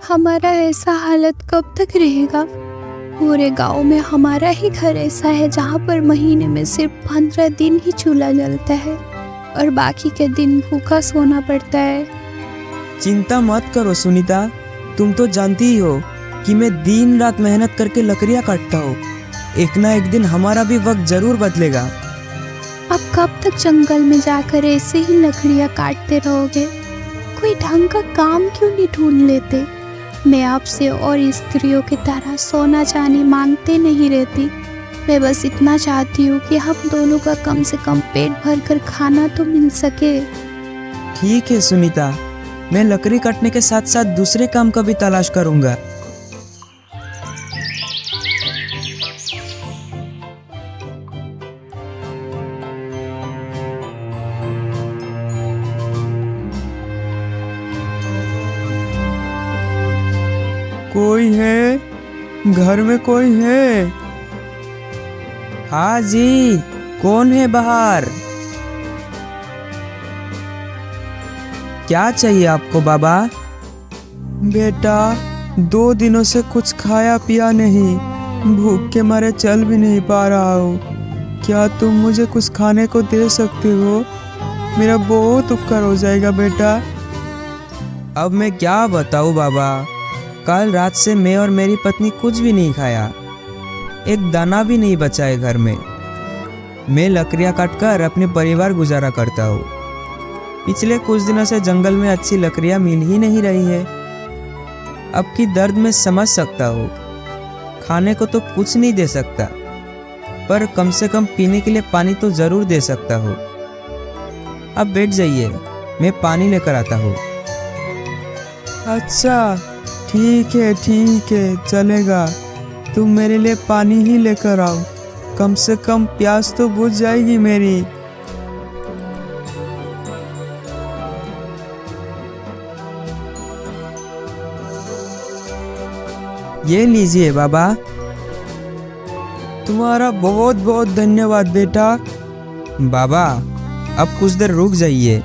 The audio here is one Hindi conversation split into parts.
हमारा ऐसा हालत कब तक रहेगा? पूरे गांव में हमारा ही घर ऐसा है जहाँ पर महीने में सिर्फ 15 दिन ही चूल्हा जलता है और बाकी के दिन भूखा सोना पड़ता है। चिंता मत करो सुनीता, तुम तो जानती ही हो कि मैं दिन रात मेहनत करके लकड़ियाँ काटता हूँ। एक ना एक दिन हमारा भी वक्त जरूर बदलेगा। अब कब तक जंगल में जाकर ऐसे ही लकड़ियाँ काटते रहोगे? कोई ढंग का काम क्यों नहीं ढूंढ लेते? मैं आपसे और स्त्रियों की तरह सोना चांदी मांगते नहीं रहती। मैं बस इतना चाहती हूँ कि हम दोनों का कम से कम पेट भर कर खाना तो मिल सके। ठीक है सुनीता, मैं लकड़ी काटने के साथ साथ दूसरे काम का भी तलाश करूँगा। कोई है? घर में कोई है? हाँ जी, कौन है बाहर? क्या चाहिए आपको बाबा? बेटा, 2 दिनों से कुछ खाया पिया नहीं, भूख के मारे चल भी नहीं पा रहा हूँ। क्या तुम मुझे कुछ खाने को दे सकते हो? मेरा बहुत उपकार हो जाएगा बेटा। अब मैं क्या बताऊँ बाबा, कल रात से मैं और मेरी पत्नी कुछ भी नहीं खाया, एक दाना भी नहीं बचा है घर में। मैं लकड़ियाँ काटकर अपने परिवार गुजारा करता हूँ। पिछले कुछ दिनों से जंगल में अच्छी लकड़ियाँ मिल ही नहीं रही है। अब की दर्द मैं समझ सकता हूँ। खाने को तो कुछ नहीं दे सकता, पर कम से कम पीने के लिए पानी तो जरूर दे सकता हूँ। अब बैठ जाइए, मैं पानी लेकर आता हूँ। अच्छा ठीक है चलेगा। तुम मेरे लिए पानी ही लेकर आओ, कम से कम प्यास तो बुझ जाएगी मेरी। ये लीजिए बाबा। तुम्हारा बहुत बहुत धन्यवाद बेटा। बाबा, अब कुछ देर रुक जाइए,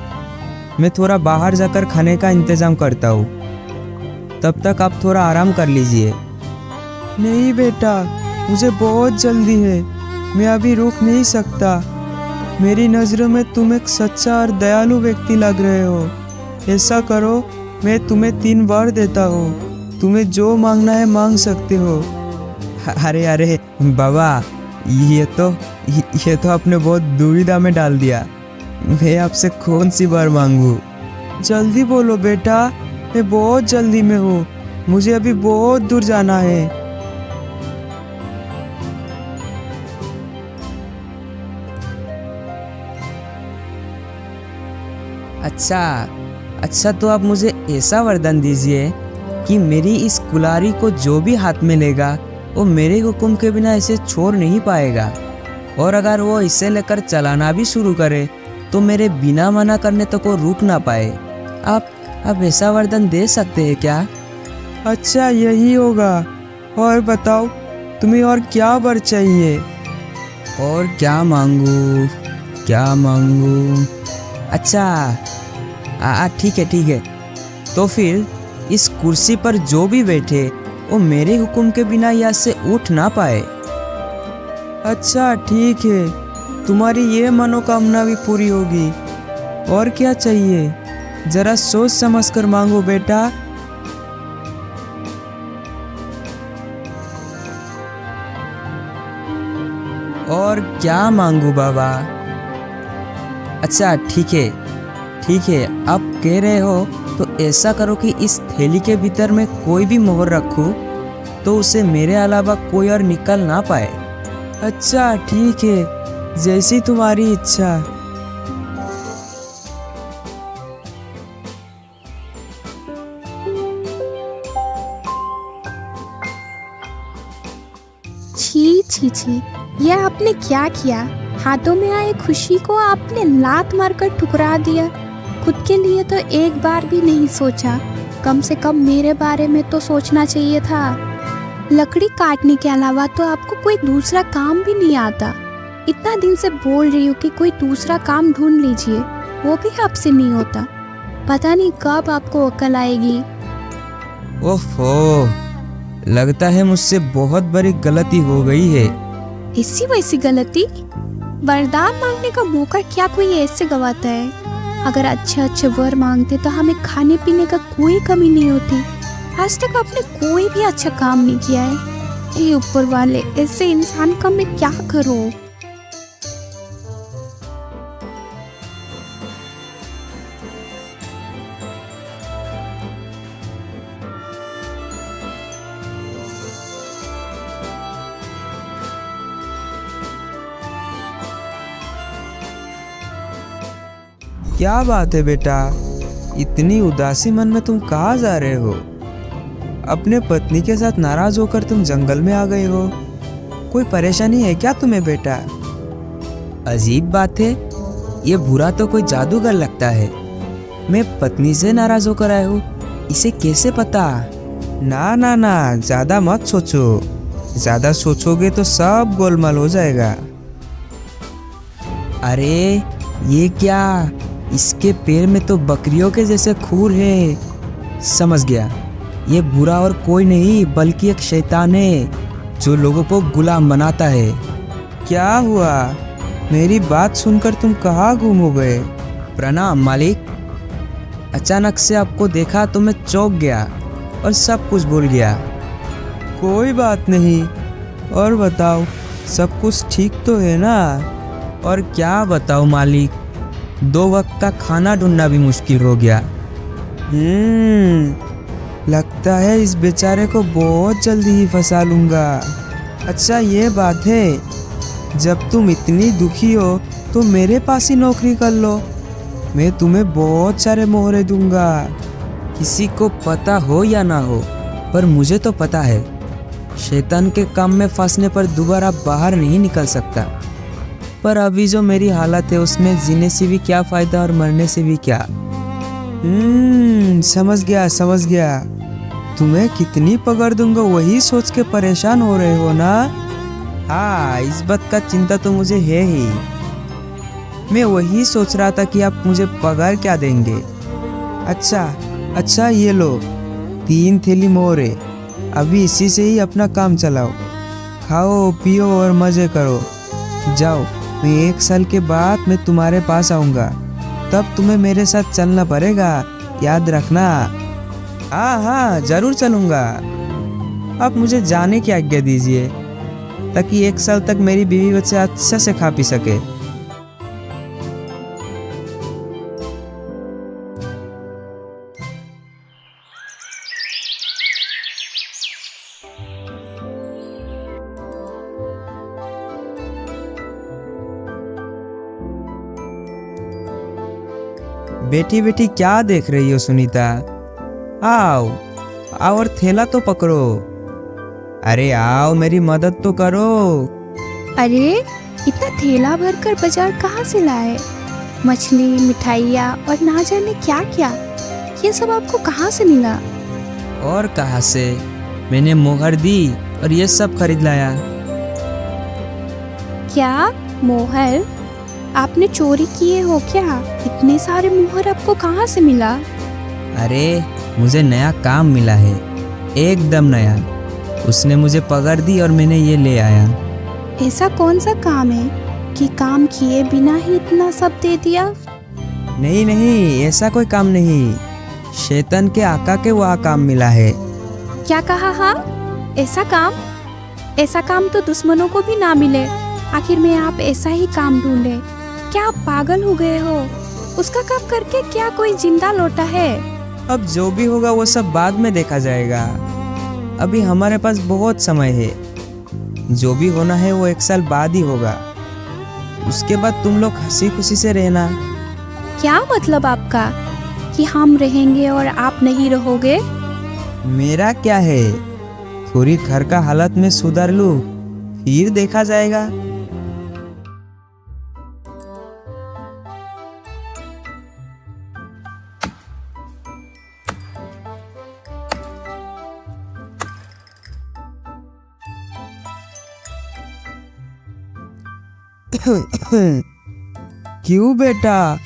मैं थोड़ा बाहर जाकर खाने का इंतजाम करता हूँ। तब तक आप थोड़ा आराम कर लीजिए। नहीं बेटा, मुझे बहुत जल्दी है, मैं अभी रुक नहीं सकता। मेरी नज़रों में तुम एक सच्चा और दयालु व्यक्ति लग रहे हो। ऐसा करो, मैं तुम्हें 3 बार देता हूँ, तुम्हें जो मांगना है मांग सकते हो। अरे बाबा, ये तो आपने बहुत दुविधा में डाल दिया। मैं आपसे कौन सी बार मांगू? जल्दी बोलो बेटा, मैं बहुत जल्दी में हूँ, मुझे अभी बहुत दूर जाना है। अच्छा तो आप मुझे ऐसा वरदान दीजिए कि मेरी इस कुल्हाड़ी को जो भी हाथ में लेगा वो मेरे हुक्म के बिना इसे छोड़ नहीं पाएगा, और अगर वो इसे लेकर चलाना भी शुरू करे तो मेरे बिना मना करने तक वो रुक ना पाए। आप ऐसा वरदान दे सकते हैं क्या? अच्छा, यही होगा। और बताओ, तुम्हें और क्या वर चाहिए? और क्या मांगू? अच्छा ठीक है। तो फिर इस कुर्सी पर जो भी बैठे वो मेरे हुक्म के बिना यहाँ से उठ ना पाए। अच्छा ठीक है, तुम्हारी ये मनोकामना भी पूरी होगी। और क्या चाहिए? जरा सोच समझ कर मांगो बेटा। और क्या मांगू बाबा? अच्छा ठीक है, आप कह रहे हो तो ऐसा करो कि इस थैली के भीतर में कोई भी मोहर रखूं तो उसे मेरे अलावा कोई और निकल ना पाए। अच्छा ठीक है, जैसी तुम्हारी इच्छा। छी, ये आपने क्या किया? हाथों में आए खुशी को आपने लात मारकर ठुकरा दिया। खुद के लिए तो एक बार भी नहीं सोचा, कम से कम मेरे बारे में तो सोचना चाहिए था। लकड़ी काटने के अलावा तो आपको कोई दूसरा काम भी नहीं आता। इतना दिन से बोल रही हूँ कि कोई दूसरा काम ढूंढ लीजिए, वो भी आपसे नहीं होता। पता नहीं कब आपको अकल आएगी। ओफो, लगता है मुझसे बहुत बड़ी गलती हो गई है। ऐसी वैसी गलती? वरदान मांगने का मौका क्या कोई ऐसे गवाता है? अगर अच्छे अच्छे वर मांगते तो हमें खाने पीने का कोई कमी नहीं होती। आज तक आपने कोई भी अच्छा काम नहीं किया है। ये ऊपर वाले, ऐसे इंसान का मैं क्या करूं? क्या बात है बेटा, इतनी उदासी मन में तुम कहाँ जा रहे हो? अपने पत्नी के साथ नाराज होकर तुम जंगल में आ गए हो। कोई परेशानी है क्या तुम्हें बेटा? अजीब बात है, ये बुरा तो कोई जादूगर लगता है। मैं पत्नी से नाराज होकर आया हूँ, इसे कैसे पता? ना ना ना, ज्यादा मत सोचो। ज्यादा सोचोगे तो सब गोलमाल हो जाएगा। अरे ये क्या, इसके पैर में तो बकरियों के जैसे खूर है। समझ गया, ये बुरा और कोई नहीं बल्कि एक शैतान है जो लोगों को गुलाम बनाता है। क्या हुआ? मेरी बात सुनकर तुम कहाँ गुम हो गए? प्रणाम मालिक। अचानक से आपको देखा तो मैं चौंक गया और सब कुछ भूल गया। कोई बात नहीं, और बताओ, सब कुछ ठीक तो है ना? और क्या बताओ मालिक, 2 वक्त का खाना ढूंढना भी मुश्किल हो गया। लगता है इस बेचारे को बहुत जल्दी ही फंसा लूंगा। अच्छा ये बात है, जब तुम इतनी दुखी हो तो मेरे पास ही नौकरी कर लो। मैं तुम्हें बहुत सारे मोहरे दूंगा। किसी को पता हो या ना हो, पर मुझे तो पता है, शैतान के काम में फंसने पर दोबारा बाहर नहीं निकल सकता। पर अभी जो मेरी हालत है उसमें जीने से भी क्या फायदा और मरने से भी क्या। समझ गया। तुम्हें कितनी पकड़ दूंगा वही सोच के परेशान हो रहे हो ना? हाँ, इस बात का चिंता तो मुझे है ही। मैं वही सोच रहा था कि आप मुझे पगार क्या देंगे। अच्छा ये लो, 3 थैली मोहरे। अभी इसी से ही अपना काम चलाओ, खाओ पियो और मजे करो। जाओ, मैं 1 साल के बाद मैं तुम्हारे पास आऊँगा, तब तुम्हें मेरे साथ चलना पड़ेगा, याद रखना। हाँ जरूर चलूँगा। आप मुझे जाने की आज्ञा दीजिए ताकि 1 साल तक मेरी बीवी बच्चे अच्छा से खा पी सके। बेटी बेटी क्या देख रही हो सुनीता? आओ और थैला तो पकड़ो। अरे आओ, मेरी मदद तो करो। अरे इतना थैला भरकर बाजार कहाँ से लाए? मछली, मिठाइयाँ और ना जाने क्या क्या, ये सब आपको कहाँ से मिला? और कहाँ से, मैंने मोहर दी और ये सब खरीद लाया। क्या मोहर? आपने चोरी किए हो क्या? इतने सारे मोहर आपको कहाँ से मिला? अरे मुझे नया काम मिला है, एकदम नया। उसने मुझे पकड़ दी और मैंने ये ले आया। ऐसा कौन सा काम है कि काम किए बिना ही इतना सब दे दिया? नहीं, ऐसा कोई काम नहीं। शैतान के आका के वहाँ काम मिला है। क्या कहा? हाँ, ऐसा काम तो दुश्मनों को भी ना मिले। आखिर में आप ऐसा ही काम ढूंढे। क्या आप पागल हो गए हो? उसका काम करके क्या कोई जिंदा लौटा है? अब जो भी होगा वो सब बाद में देखा जाएगा। अभी हमारे पास बहुत समय है। जो भी होना है वो 1 साल बाद ही होगा। उसके बाद तुम लोग हंसी खुशी से रहना। क्या मतलब आपका कि हम रहेंगे और आप नहीं रहोगे? मेरा क्या है, थोड़ी घर का हालत में सुधार लूं, फिर देखा जाएगा। क्यों बेटा,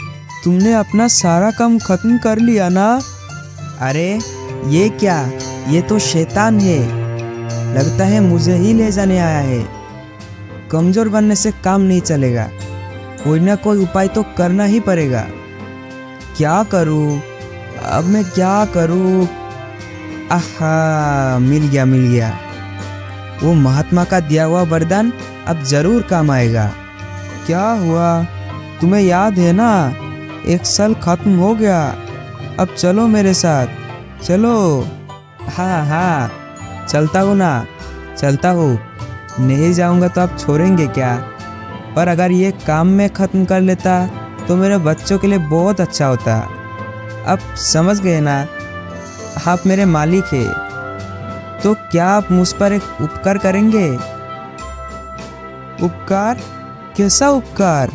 तुमने अपना सारा काम खत्म कर लिया ना? अरे ये क्या, ये तो शैतान है, लगता है मुझे ही ले जाने आया है। कमजोर बनने से काम नहीं चलेगा, कोई ना कोई उपाय तो करना ही पड़ेगा। क्या करूं, अब मैं क्या करूं? आहा, मिल गया। वो महात्मा का दिया हुआ वरदान अब जरूर काम आएगा। क्या हुआ, तुम्हें याद है ना? 1 साल खत्म हो गया, अब चलो मेरे साथ, चलो। हाँ, चलता हूँ ना, चलता हूँ। नहीं जाऊँगा तो आप छोड़ेंगे क्या? पर अगर ये काम मैं ख़त्म कर लेता तो मेरे बच्चों के लिए बहुत अच्छा होता। अब समझ गए ना, आप मेरे मालिक हैं, तो क्या आप मुझ पर एक उपकार करेंगे? उपकार? कैसा उपकार?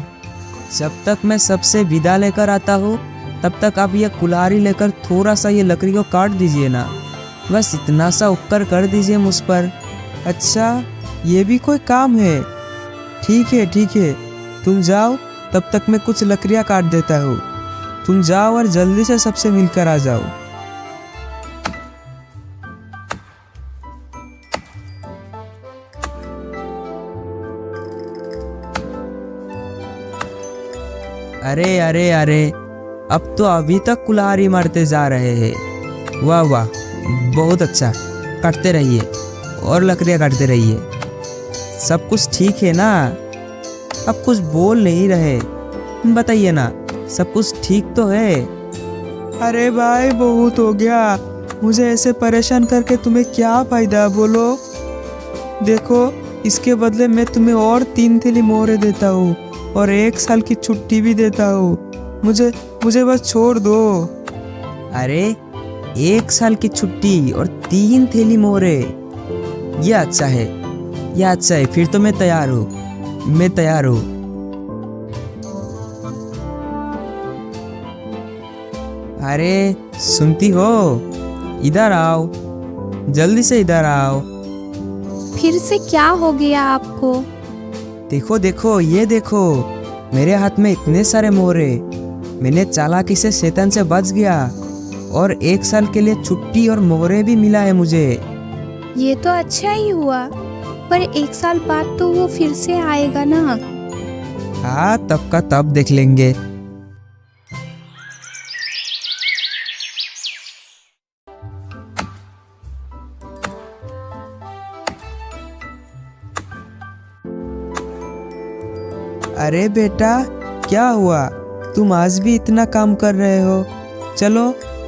जब तक मैं सबसे विदा लेकर आता हूँ तब तक आप ये कुल्हाड़ी लेकर थोड़ा सा ये लकड़ी को काट दीजिए ना, बस इतना सा उपकार कर दीजिए मुझ पर। अच्छा, ये भी कोई काम है? ठीक है, तुम जाओ, तब तक मैं कुछ लकड़ियाँ काट देता हूँ। तुम जाओ और जल्दी से सबसे मिलकर आ जाओ। अरे, अब तो अभी तक कुल्हाड़ी मारते जा रहे हैं। वाह, बहुत अच्छा, काटते रहिए और लकड़ियाँ काटते रहिए। सब कुछ ठीक है ना? अब कुछ बोल नहीं रहे, बताइए ना, सब कुछ ठीक तो है? अरे भाई, बहुत हो गया, मुझे ऐसे परेशान करके तुम्हें क्या फायदा, बोलो। देखो, इसके बदले मैं तुम्हें और 3 थैली मोहरे देता हूँ और 1 साल की छुट्टी भी देता हूँ। मुझे बस छोड़ दो। अरे, 1 साल की छुट्टी और 3 थैली मोहरे, ये अच्छा है, फिर तो मैं तैयार हूँ। अरे, सुनती हो? इधर आओ, जल्दी से इधर आओ। फिर से क्या हो गया आपको? देखो, ये देखो, मेरे हाथ में इतने सारे मोहरे। मैंने चालाकी से शैतान से बच गया और 1 साल के लिए छुट्टी और मोहरे भी मिला है मुझे। ये तो अच्छा ही हुआ, पर 1 साल बाद तो वो फिर से आएगा ना। हाँ, तब का तब देख लेंगे। अरे बेटा, क्या हुआ? तुम आज भी इतना काम कर रहे हो?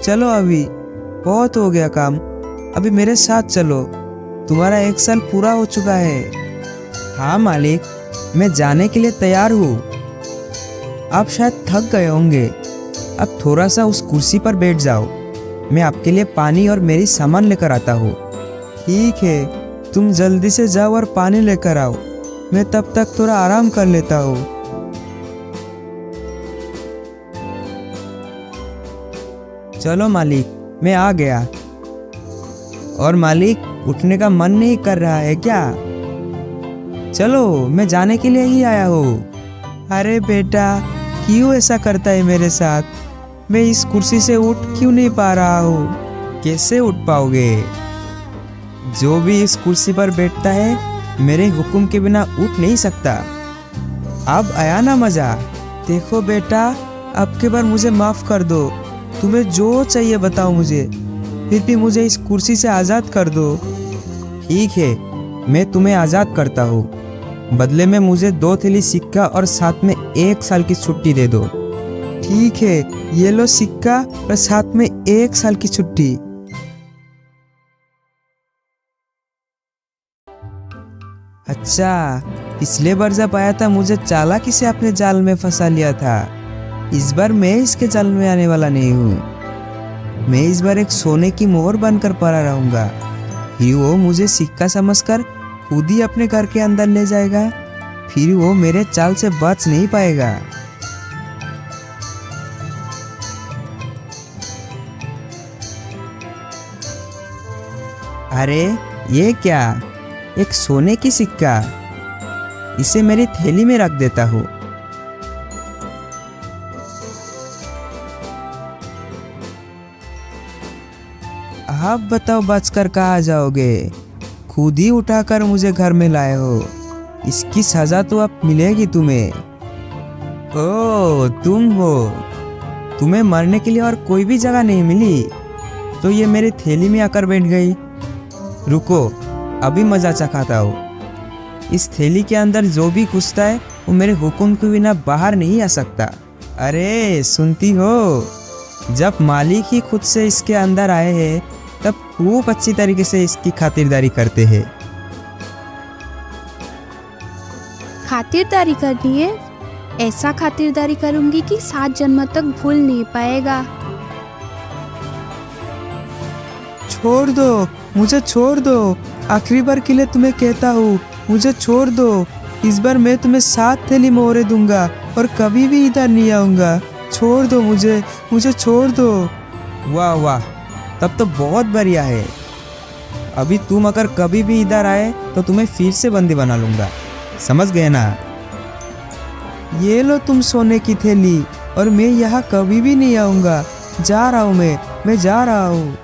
चलो अभी, बहुत हो गया काम, अभी मेरे साथ चलो, तुम्हारा 1 साल पूरा हो चुका है। हाँ मालिक, मैं जाने के लिए तैयार हूँ। आप शायद थक गए होंगे, अब थोड़ा सा उस कुर्सी पर बैठ जाओ, मैं आपके लिए पानी और मेरी सामान लेकर आता हूँ। ठीक है, तुम जल्दी से जाओ और पानी लेकर आओ, मैं तब तक थोड़ा आराम कर लेता हूँ। चलो मालिक, मैं आ गया। और मालिक, उठने का मन नहीं कर रहा है क्या? चलो, मैं जाने के लिए ही आया हूँ। अरे बेटा, क्यों ऐसा करता है मेरे साथ? मैं इस कुर्सी से उठ क्यों नहीं पा रहा हूँ? कैसे उठ पाओगे? जो भी इस कुर्सी पर बैठता है मेरे हुक्म के बिना उठ नहीं सकता। अब आया ना मजा? देखो बेटा, अब के बार मुझे माफ कर दो, तुम्हें जो चाहिए बताओ मुझे, फिर भी मुझे इस कुर्सी से आज़ाद कर दो। ठीक है, मैं तुम्हें आज़ाद करता हूँ, बदले में मुझे 2 थैली सिक्का और साथ में 1 साल की छुट्टी दे दो। ठीक है, ये लो सिक्का और साथ में 1 साल की छुट्टी। अच्छा, पिछले बार जब आया था मुझे चालाकी से अपने जाल में फंसा लिया था, इस बार मैं इसके जाल में आने वाला नहीं हूँ। मैं इस बार एक सोने की मोहर बनकर पड़ा रहूंगा, फिर वो मुझे सिक्का समझकर खुद ही अपने घर के अंदर ले जाएगा, फिर वो मेरे चाल से बच नहीं पाएगा। अरे, ये क्या? एक सोने की सिक्का, इसे मेरी थैली में रख देता हूँ। आप बताओ बचकर कहाँ जाओगे? खुद ही उठाकर मुझे घर में लाए हो, इसकी सजा तो अब मिलेगी तुम्हें। ओ तुम हो, तुम्हें मरने के लिए और कोई भी जगह नहीं मिली तो ये मेरी थैली में आकर बैठ गई। रुको, अभी मजा चखाता हूँ। इस थैली के अंदर जो भी घुसता है वो मेरे हुक्म के बिना बाहर नहीं आ सकता। अरे सुनती हो, जब मालिक ही खुद से इसके अंदर आए हैं तब खूब अच्छी तरीके से इसकी खातिरदारी करते हैं। खातिरदारी करनी है? ऐसा खातिरदारी करूंगी कि 7 जन्म तक भूल नहीं पाएगा। छोड़ दो, मुझे छोड़ दो। आखिरी बार के लिए तुम्हें कहता हूँ, मुझे छोड़ दो। इस बार मैं तुम्हें 7 थैली मोहरे दूंगा और कभी भी इधर नहीं आऊँगा। छोड़ दो मुझे छोड़ दो। वाह वाह, तब तो बहुत बढ़िया है। अभी तुम अगर कभी भी इधर आए तो तुम्हें फिर से बंदी बना लूँगा, समझ गए ना? ये लो तुम सोने की थैली, और मैं यहाँ कभी भी नहीं आऊँगा। जा रहा हूँ मैं जा रहा हूँ।